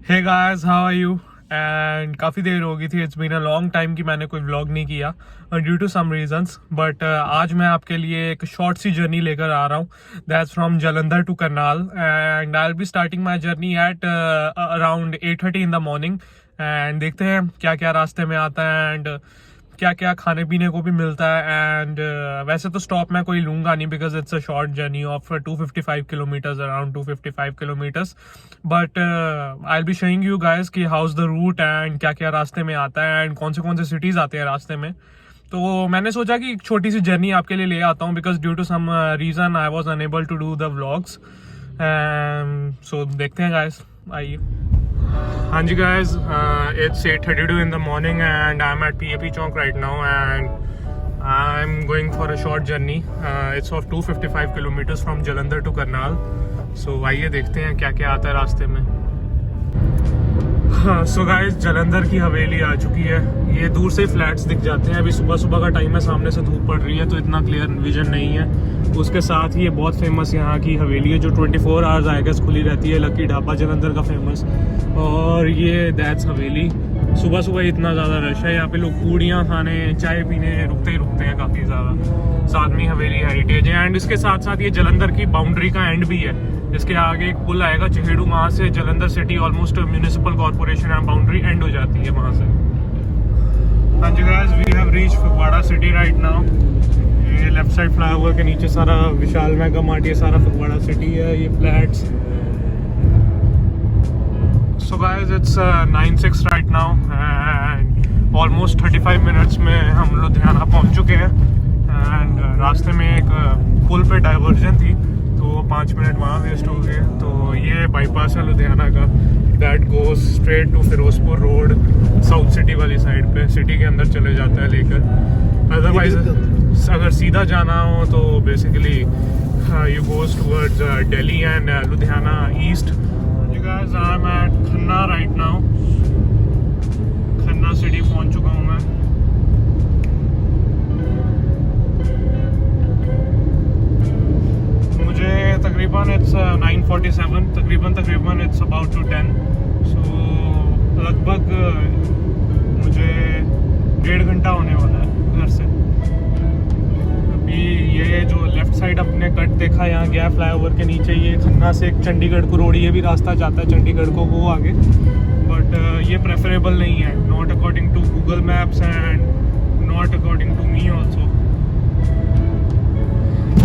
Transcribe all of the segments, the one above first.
Hey guys, how are you? And काफ़ी देर हो गई थी, it's been a long time कि मैंने कोई व्लॉग नहीं किया due to some reasons. But आज मैं आपके लिए एक शॉर्ट सी जर्नी लेकर आ रहा हूँ। That's from Jalandhar to Karnal and I will be starting my journey at around 8:30 in the morning. And देखते हैं क्या क्या रास्ते में आता है एंड क्या क्या खाने पीने को भी मिलता है। एंड वैसे तो स्टॉप मैं कोई लूंगा नहीं because it's a short journey of 255 kilometres, around 255 kilometres. But I will be showing you guys कि हाउस द रूट एंड क्या क्या रास्ते में आता है एंड कौन से सिटीज़ आते हैं रास्ते में। तो मैंने सोचा कि एक छोटी सी जर्नी आपके लिए ले आता हूँ because due to some reason I was unable to do the vlogs. So देखते हैं गाइस, आइए। हाँ जी guys, it's 8:32 in the morning and I'm at PAP Chowk right now and I'm going for a short journey. It's of 255 kilometers from Jalandhar to Karnal. So आइए देखते हैं क्या क्या आता है रास्ते में। हाँ, सो गाइस, जालंधर की हवेली आ चुकी है। ये दूर से फ्लैट्स दिख जाते हैं। अभी सुबह सुबह का टाइम है, सामने से धूप पड़ रही है तो इतना क्लियर विजन नहीं है। उसके साथ ही ये बहुत फेमस यहाँ की हवेली है जो 24 आवर्स आई गेस खुली रहती है, लकी ढाबा जालंधर का फेमस। और ये दैट्स हवेली। सुबह सुबह इतना ज़्यादा रश है यहाँ पे, लोग पूड़ियाँ खाने चाय पीने रुकते ही रुकते हैं काफ़ी ज़्यादा। साथ में हवेली हेरिटेज है एंड इसके साथ साथ ये जालंधर की बाउंड्री का एंड भी है। इसके आगे एक पुल आएगा चहेड़ू, वहाँ से Jalandhar city almost municipal corporation है, बाउंड्री एंड हो जाती है वहाँ से। हाँ जी guys, we have reached Phagwara city right now. ये लेफ्ट साइड फ्लाईओवर के नीचे सारा विशाल मेगा मार्ट, ये सारा फगवाड़ा सिटी है, ये flats. So guys, it's 9:06 right now and almost 35 minutes में हम लुधियाना पहुंच चुके हैं। एंड रास्ते में एक पुल पे डाइवर्जन थी तो 5 मिनट वहाँ वेस्ट हो गए। तो ये बाईपास है लुधियाना का, that goes straight to Ferozepur road, south city वाली साइड पे, सिटी के अंदर चले जाता है लेकर। अदरवाइज अगर सीधा जाना हो तो basically you goes towards Delhi and Ludhiana east. Guys, I'm at Khanna right now. Khanna city पहुंच चुका हूं मैं। मुझे तकरीबन it's 9:47, तकरीबन it's about to 10. So लगभग मुझे 1.5 घंटा होने वाला है घर से। ये जो लेफ्ट साइड अपने कट देखा यहाँ गया फ्लाईओवर के नीचे, ये खन्ना से एक चंडीगढ़ को रोड, ये भी रास्ता जाता है चंडीगढ़ को, वो आगे। बट ये प्रेफरेबल नहीं है, not according to Google maps and not according to me also.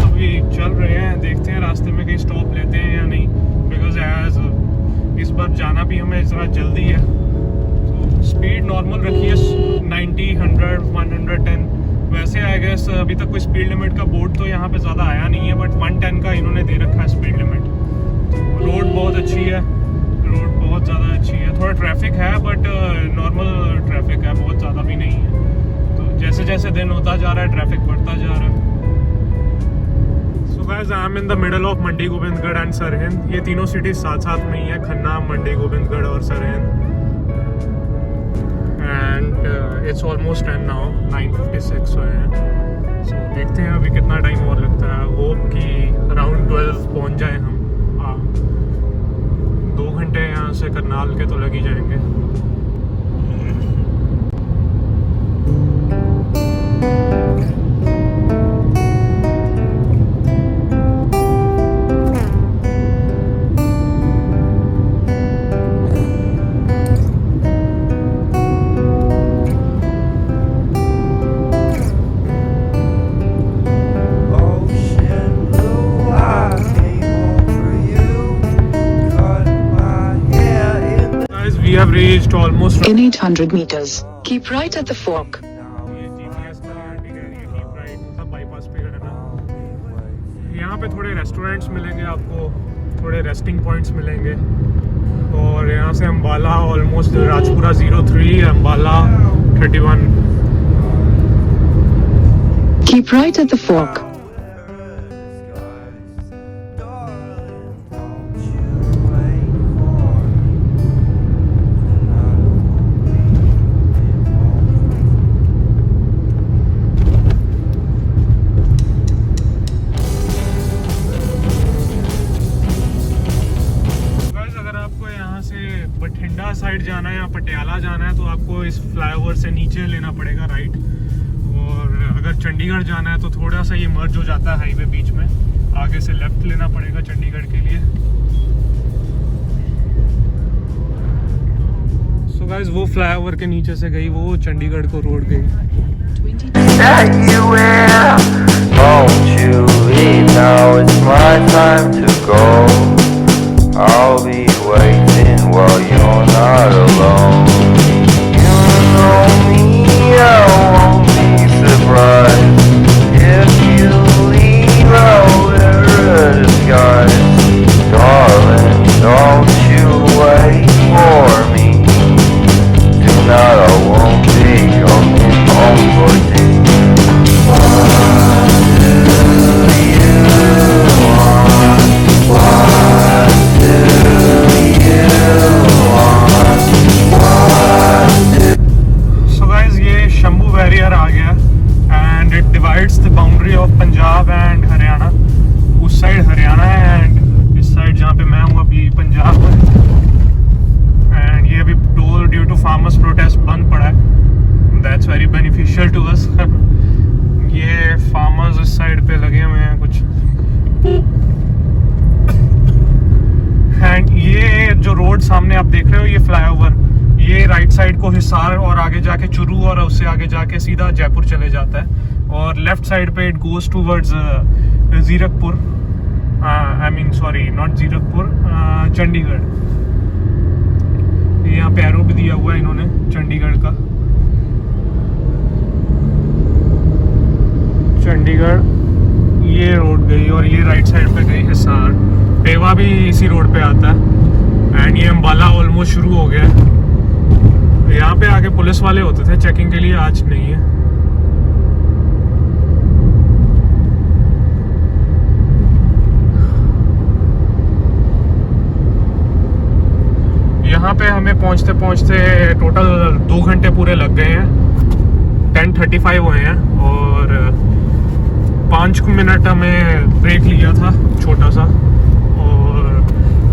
अभी चल रहे हैं, देखते हैं रास्ते में कहीं स्टॉप लेते हैं या नहीं, बिकॉज एज इस बार जाना भी हमें ज़रा जल्दी है। तो स्पीड नॉर्मल रखी है 90, 100, 110। वैसे आई गेस अभी तक कोई स्पीड लिमिट का बोर्ड तो यहाँ पे ज़्यादा आया नहीं है, बट 110 का इन्होंने दे रखा है स्पीड लिमिट। रोड बहुत अच्छी है, रोड बहुत ज़्यादा अच्छी है। थोड़ा ट्रैफिक है बट नॉर्मल ट्रैफिक है, बहुत ज़्यादा भी नहीं है। तो जैसे जैसे दिन होता जा रहा है ट्रैफिक बढ़ता जा रहा है। So guys, I am in the middle of Mandi Gobindgarh and Sirhind. ये तीनों सिटीज साथ साथ में ही है, खन्ना, मंडी गोविंदगढ़ और Sirhind. And it's almost 10 now, 9:56 हुए हैं। सो देखते हैं अभी कितना टाइम और लगता है। होप कि अराउंड 12 पहुंच जाए हम। 2 घंटे यहाँ से करनाल के तो लग ही जाएंगे। We have reached almost in 800 meters. Keep right at the fork. ये GPS का आंटी कह रही है keep right, सब बाईपास पे है ना। यहाँ पे थोड़े रेस्टोरेंट्स मिलेंगे आपको, थोड़े रेस्टिंग पॉइंट्स मिलेंगे। और यहाँ से Ambala almost Rajpura 03, Ambala 31। Keep right at the fork. Bathinda side जाना है या पटियाला जाना है तो आपको इस फ्लाईओवर से नीचे लेना पड़ेगा राइट, और अगर चंडीगढ़ जाना है तो थोड़ा सा ये मर्ज हो जाता है हाईवे बीच में, आगे से लेफ्ट लेना पड़ेगा चंडीगढ़ के लिए। सो गाइस वो फ्लाईओवर के नीचे से गई, वो चंडीगढ़ को रोड गई। Won't you leave now? It's my time to go. I'll be waiting while you're not alone. You know me, I won't be surprised if you leave out wear a disguise. Darling, don't you wait for me. Tonight I won't be coming home for tea. Punjab and Haryana, उस side Haryana है and इस side जहाँ पे मैं हूँ अभी पंजाब है। And ये अभी toll due to farmers protest बंद पड़ा है, that's very beneficial to us. ये फार्मर्स इस साइड पे लगे हुए हैं कुछ, एंड ये जो रोड सामने आप देख रहे हो ये फ्लाईओवर, ये राइट साइड को हिसार और आगे जाके चुरू और उससे आगे जाके सीधा जयपुर चले जाता है, और लेफ्ट साइड पे it goes towards Zirakpur, I mean sorry not Zirakpur, Chandigarh. यहाँ पे एरो भी दिया हुआ है इन्होंने चंडीगढ़ का। चंडीगढ़ ये रोड गई और ये राइट साइड पे गई हिसार। पेवा भी इसी रोड पे आता है एंड ये अम्बाला ऑलमोस्ट शुरू हो गया है। यहाँ पे आगे पुलिस वाले होते थे चेकिंग के लिए, आज नहीं है। यहाँ पे हमें पहुँचते पहुँचते टोटल 2 घंटे पूरे लग गए हैं, 10:35 हुए हैं, और 5 मिनट हमें ब्रेक लिया था छोटा सा, और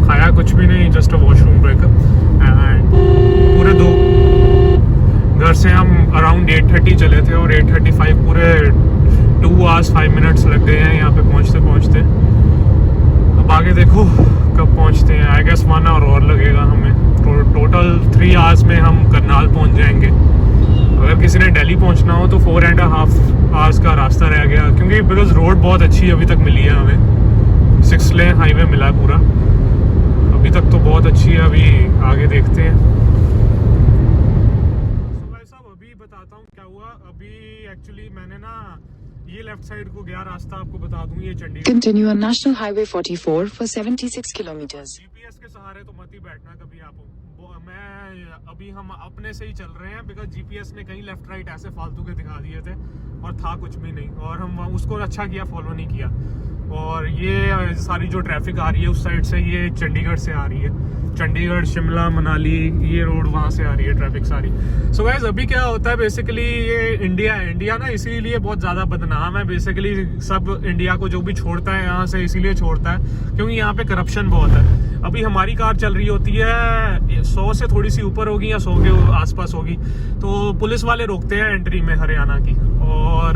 खाया कुछ भी नहीं, just a washroom break. And पूरे 2 घर से हम अराउंड 8:30 चले थे और 8:35 पूरे 2 hours 5 minutes लग गए हैं यहाँ पे पहुँचते पहुँचते। अब आगे देखो कब पहुँचते हैं, आई गेस 1 hour और लगेगा हमें। टोटल 3 hours में हम करनाल पहुँच जाएंगे। अगर किसी ने दिल्ली पहुँचना हो तो 4.5 hours का रास्ता रह गया, क्योंकि बिकॉज रोड बहुत अच्छी अभी तक मिली है हमें, 6 लेन हाईवे मिला है पूरा, अभी तक तो बहुत अच्छी है। अभी आगे देखते हैं। अभी बताता हूँ क्या हुआ। अभी एक्चुअली मैंने ना ये लेफ्ट साइड को गया रास्ता, आपको बता दूं ये Chandigarh. Continue on National Highway 44 for 76 kilometers. GPS के सहारे तो मत ही बैठना कभी आप। अभी हम अपने से ही चल रहे हैं, बिकॉज जीपीएस ने कहीं लेफ्ट राइट ऐसे फालतू के दिखा दिए थे और था कुछ भी नहीं, और हम उसको अच्छा किया फॉलो नहीं किया। और ये सारी जो ट्रैफिक आ रही है उस साइड से, ये चंडीगढ़ से आ रही है, चंडीगढ़ शिमला मनाली ये रोड वहाँ से आ रही है ट्रैफिक सारी। सो गाइस अभी क्या होता है बेसिकली, ये इंडिया है, इंडिया ना इसीलिए बहुत ज़्यादा बदनाम है। बेसिकली सब इंडिया को जो भी छोड़ता है यहाँ से इसीलिए छोड़ता है क्योंकि यहाँ पे करप्शन बहुत है। अभी हमारी कार चल रही होती है 100 से थोड़ी सी ऊपर होगी या 100 के आसपास होगी, तो पुलिस वाले रोकते हैं एंट्री में हरियाणा की, और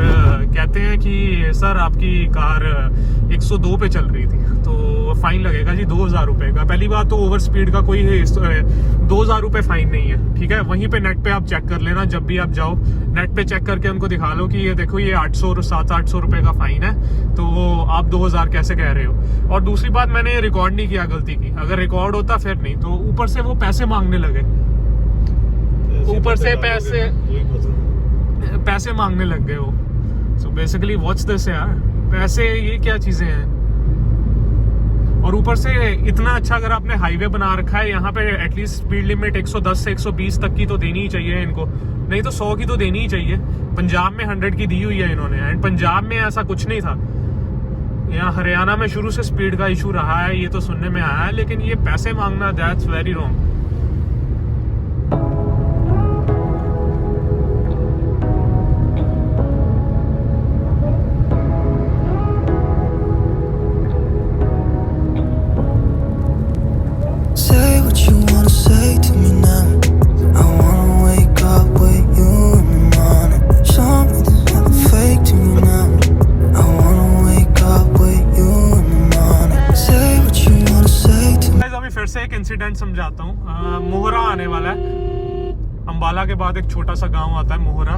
कहते हैं कि सर आपकी कार 102 पे चल रही थी तो फाइन लगेगा जी 2000 रुपये का। पहली बात तो ओवर स्पीड का कोई 2000 रुपये फाइन नहीं है, ठीक है। वहीं पे नेट पे आप चेक कर लेना, जब भी आप जाओ नेट पे चेक करके उनको दिखा लो कि ये देखो ये 700-800 रुपये का फाइन है, तो आप 2000 कैसे कह रहे हो। और दूसरी बात, मैंने रिकॉर्ड नहीं किया गलती की, अगर रिकॉर्ड होता फिर नहीं। तो ऊपर से वो पैसे मांगने लगे, ऊपर से पैसे मांगने लग गए वो। सो बेसिकली व्हाट्स दिस यार, पैसे ये क्या चीजें हैं। और ऊपर से इतना अच्छा अगर आपने हाईवे बना रखा है, यहाँ पे एटलीस्ट स्पीड लिमिट 110 से 120 तक की तो देनी ही चाहिए इनको, नहीं तो 100 की तो देनी ही चाहिए। पंजाब में 100 की दी हुई है इन्होंने, एंड पंजाब में ऐसा कुछ नहीं था। यहाँ हरियाणा में शुरू से स्पीड का इशू रहा है, ये तो सुनने में आया है, लेकिन ये पैसे मांगना that's very wrong. Say what you wanna say to me now? I wanna wake up with you in the morning. Show me there's nothing fake to me now. I wanna wake up with you in the morning. Say what you wanna say to me. अभी फिर से एक incident समझाता हूँ। मोहरा आने वाला है। अम्बाला के बाद एक छोटा सा गांव आता है मोहरा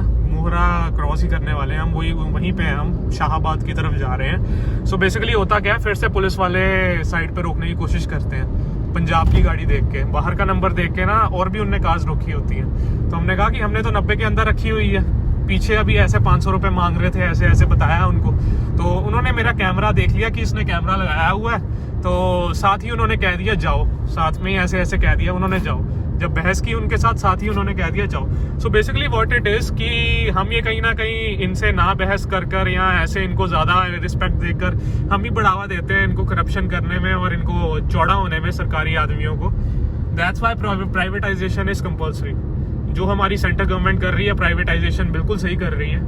क्रॉस ही करने वाले हैं हम, वहीं पे हैं हम, शाहाबाद की तरफ जा रहे हैं। सो बेसिकली होता क्या है, फिर से पुलिस वाले साइड पे रोकने की कोशिश करते हैं पंजाब की गाड़ी देख के, बाहर का नंबर देख के ना, और भी उनने कार्स रोकी होती है। तो हमने कहा कि हमने तो 90 के अंदर रखी हुई है, पीछे अभी ऐसे 500 रुपये मांग रहे थे, ऐसे ऐसे बताया उनको। तो उन्होंने मेरा कैमरा देख लिया कि इसने कैमरा लगाया हुआ है, तो साथ ही उन्होंने कह दिया जाओ, साथ में ही ऐसे ऐसे कह दिया उन्होंने जाओ। जब बहस की उनके साथ ही उन्होंने कह दिया जाओ। So basically what it is कि हम ये कहीं ना कहीं इनसे ना बहस कर या ऐसे इनको ज़्यादा रिस्पेक्ट देकर हम ही बढ़ावा देते हैं इनको करप्शन करने में और इनको चौड़ा होने में, सरकारी आदमियों को। That's why privatisation is compulsory. जो हमारी सेंटर गवर्नमेंट कर रही है, प्राइवेटाइजेशन बिल्कुल सही कर रही है,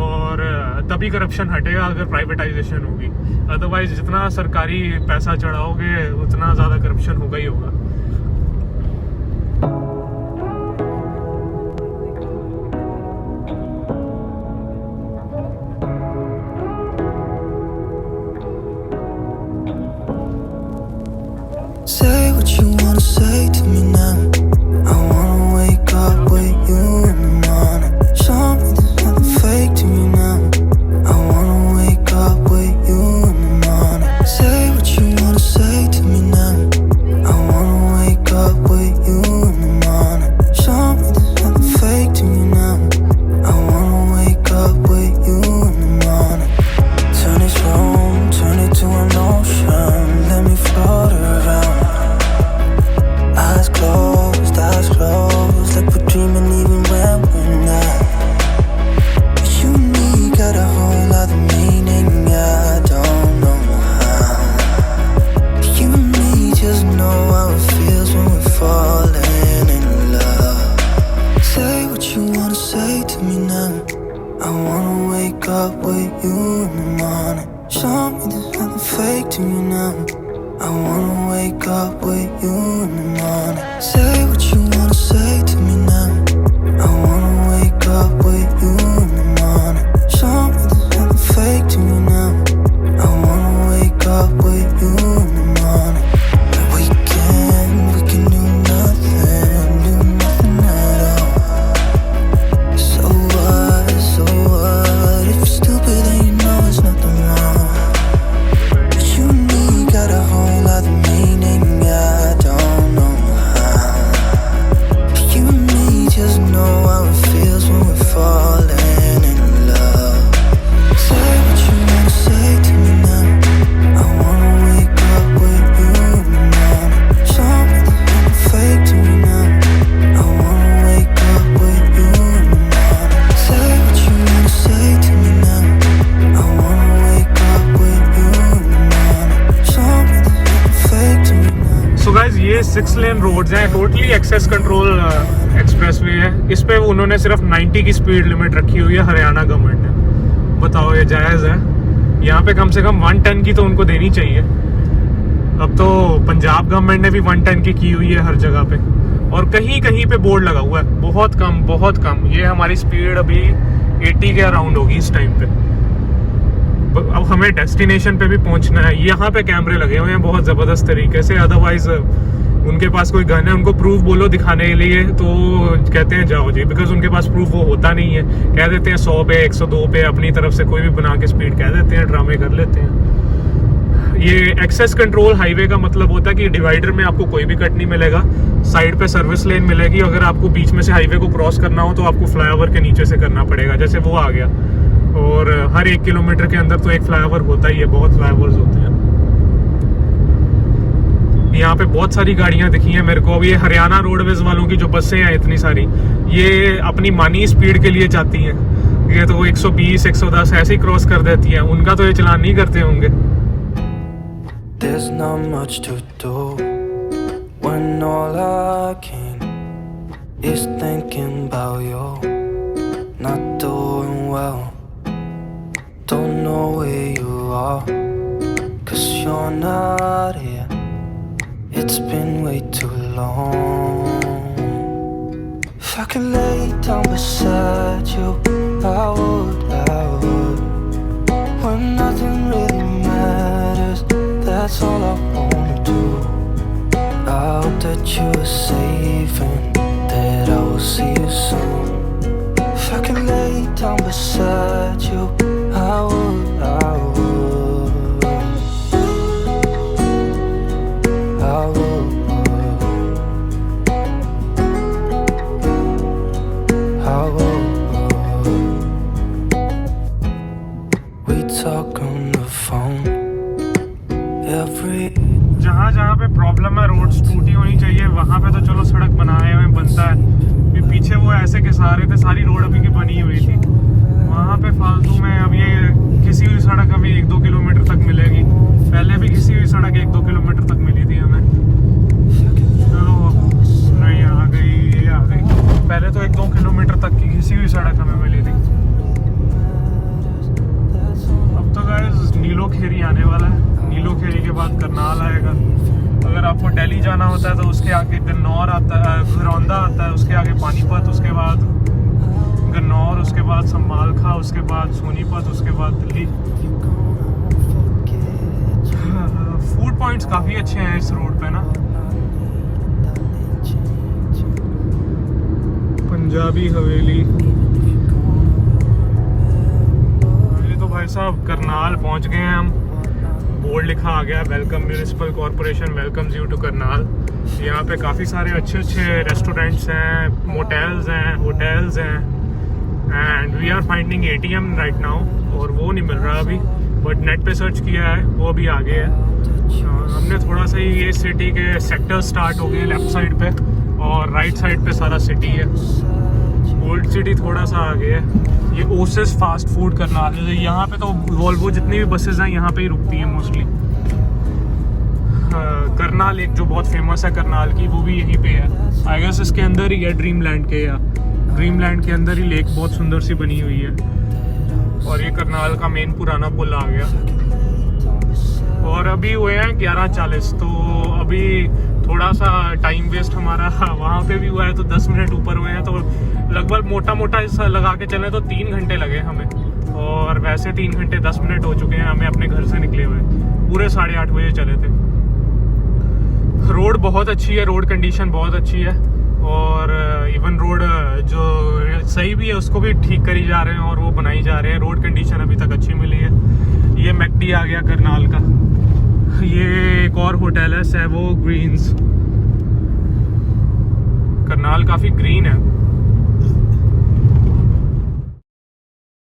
और तभी करप्शन हटेगा अगर प्राइवेटाइजेशन होगी। अदरवाइज जितना सरकारी पैसा चढ़ाओगे उतना ज़्यादा करप्शन होगा ही होगा। Say what you wanna say to me now. I wanna wake up with you in the morning. Show me there's nothing fake to me now. I wanna wake up with you in the morning. Say what you wanna say to me now. I wanna wake up with you in the morning. Show me there's nothing fake to me now. I wanna wake up with you in the morning. Turn this room, turn it to an ocean. Let me float around. Eyes closed, like we're dreaming even when we're not. You and me got a whole lot of meaning, I don't know how. You and me just know how it feels when we're falling in love. Say what you wanna say to me now. I wanna wake up with you in the morning. Show me there's nothing fake to me now. I wanna wake up with you in the morning. Say what you wanna say to me now. I wanna wake up with you in the morning. Show me there's nothing fake to me now. I wanna wake up with you in the morning. We can do nothing at all. So what, if you're stupid then you know there's nothing wrong. But you and me got a whole lot of meaning, I don't know how. You and me just know how it feels when we're falling in love. Say what you wanna say to me now. I wanna wake up with you in the morning. Show me there's nothing fake to me now. I wanna wake up with you in the morning. Say what you wanna say to me now. I wanna wake up with you in the morning. Show me there's nothing fake to me now. So guys ये 6 लेन roads हैं, totally access control expressway है। इस पे उन्होंने सिर्फ 90 की speed limit रखी हुई है हरियाणा गवर्नमेंट ने। बताओ ये जायज़ है? यहाँ पे कम से कम 110 की तो उनको देनी चाहिए। अब तो पंजाब गवर्नमेंट ने भी 110 की हुई है हर जगह पे, और कहीं कहीं पे बोर्ड लगा हुआ है बहुत कम। ये हमारी स्पीड अभी 80 के अराउंड होगी इस टाइम पे। अब हमें डेस्टिनेशन पे भी पहुंचना है। यहाँ पे कैमरे लगे हुए हैं बहुत ज़बरदस्त तरीके से। अदरवाइज उनके पास कोई गन है, उनको प्रूफ बोलो दिखाने के लिए तो कहते हैं जाओ जी, बिकॉज उनके पास प्रूफ वो होता नहीं है। कह देते हैं 100 पे 102 पे अपनी तरफ से कोई भी बना के स्पीड कह देते हैं, ड्रामे कर लेते हैं। ये एक्सेस कंट्रोल हाईवे का मतलब होता है कि डिवाइडर में आपको कोई भी कट नहीं मिलेगा, साइड पे सर्विस लेन मिलेगी। अगर आपको बीच में से हाईवे को क्रॉस करना हो तो आपको फ्लाईओवर के नीचे से करना पड़ेगा, जैसे वो आ गया। और हर 1 किलोमीटर के अंदर तो एक फ्लाईओवर होता ही है, बहुत फ्लाईओवर्स होते हैं। यहाँ पे बहुत सारी गाड़ियाँ दिखी हैं मेरे को। अब ये हरियाणा रोडवेज वालों की जो बसें हैं इतनी सारी, ये अपनी मानी स्पीड के लिए चाहती हैं। ये तो 120 110 ऐसे ही क्रॉस कर देती हैं, उनका तो ये चलान नहीं करते होंगे। There's not much to do when all I can is thinking about you. Not doing well, don't know where you are, 'cause you're not here. It's been way too long. If I could lay down beside you, I would. When nothing really matters, that's all I wanna do. I hope that you are safe and that I will see you soon. If I could lay down beside you, I would. I would. We talk on the phone every. जहाँ जहाँ पे problem है, roads टूटी होनी चाहिए, वहाँ पे तो चलो सड़क बनाए हुए बनता है। भी पीछे वो ऐसे के सारे थे, सारी रोड अभी की बनी हुई थी, वहाँ पे फालतू में अब ये घिसी हुई सड़क अभी 1-2 किलोमीटर तक मिलेगी। पहले भी घिसी हुई सड़क 1-2 किलोमीटर तक मिली थी हमें। चलो नहीं आ गई, ये आ गई। पहले तो 1-2 किलोमीटर तक की घिसी हुई सड़क हमें मिली थी। अब तो गाइस नीलोखेरी आने वाला है, नीलोखेरी के बाद करनाल आएगा। अगर आपको दिल्ली जाना होता है तो उसके आगे गन्नौर आता है, घरौंदा आता है, उसके आगे पानीपत, उसके बाद गन्नौर, उसके बाद सम्मालखा, उसके बाद सोनीपत, उसके बाद दिल्ली। फूड पॉइंट्स काफ़ी अच्छे हैं इस रोड पे ना। पंजाबी हवेली, ये तो भाई साहब करनाल पहुंच गए हैं हम। बोर्ड लिखा आ गया, welcome municipal corporation welcomes you to Karnal. यहाँ पे काफ़ी सारे अच्छे अच्छे रेस्टोरेंट्स हैं, मोटेल्स हैं, होटल्स हैं। And we are finding ATM right now, और वो नहीं मिल रहा अभी, बट नेट पे सर्च किया है, वो भी आगे है। हमने थोड़ा सा ये सिटी के सेक्टर स्टार्ट हो गए लेफ्ट साइड पे, और राइट साइड पे सारा सिटी है। ओल्ड सिटी थोड़ा सा आगे है। ये ओसिस फास्ट फूड करनाल है। यहाँ पे तो वॉल्वो जितनी भी बसेज हैं यहाँ पे ही रुकती हैं मोस्टली। करनाल एक जो बहुत फेमस है करनाल की, वो भी यहीं पे है। आई गेस इसके अंदर ही है ड्रीमलैंड के, या ड्रीमलैंड के अंदर ही लेक बहुत सुंदर सी बनी हुई है। और ये करनाल का मेन पुराना पुल आ गया। और अभी हुए हैं 11:40, तो अभी थोड़ा सा टाइम वेस्ट हमारा वहाँ पे भी हुआ है, तो 10 मिनट ऊपर हुए हैं। तो लगभग मोटा मोटा हिस्सा लगा के चले तो 3 घंटे लगे हमें, और वैसे 3 घंटे 10 मिनट हो चुके हैं हमें अपने घर से निकले हुए। पूरे 8:30 बजे चले थे। रोड बहुत अच्छी है, रोड कंडीशन बहुत अच्छी है, और इवन रोड जो सही भी है उसको भी ठीक करी जा रहे हैं और वो बनाई जा रहे हैं। रोड कंडीशन अभी तक अच्छी मिली है। ये मैकडी आ गया करनाल का। ये एक और होटल है, सेवो ग्रीन्स। करनाल काफ़ी ग्रीन है।